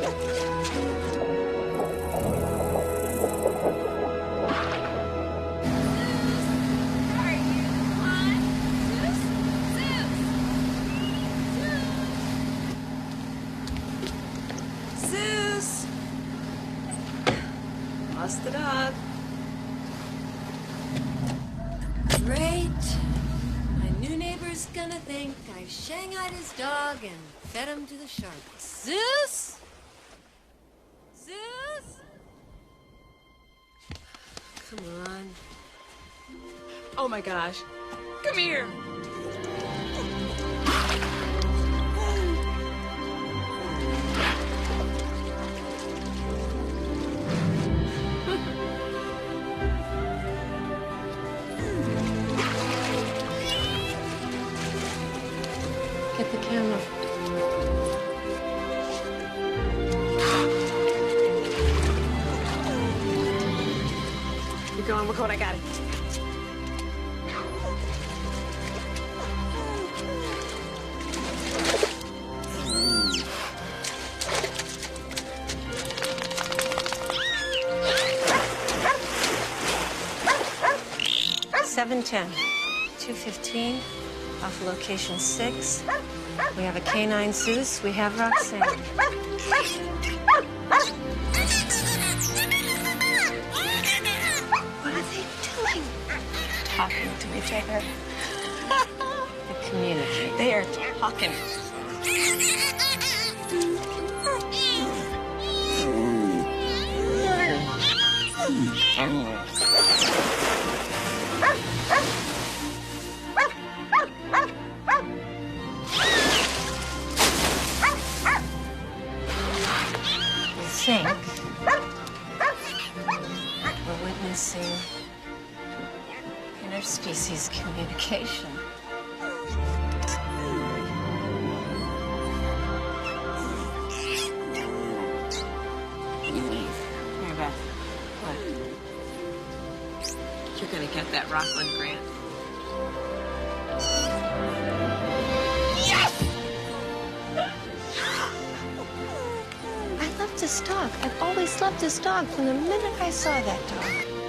Zeus! Lost the dog. Great. My new neighbor's gonna think I've shanghaied his dog and fed him to the sharks. Zeus? Zeus? Come on. Oh my gosh. Come here. Get the camera. Keep going, I got it. $710, $215, off location 6. We have a canine Zeus, we have Roxanne. What are they doing? Talking to each other. They communicate. They are talking. I think we're witnessing interspecies communication. Here, Beth. What? You're gonna get that Rockland grant. I love this dog. I've always loved this dog from the minute I saw that dog.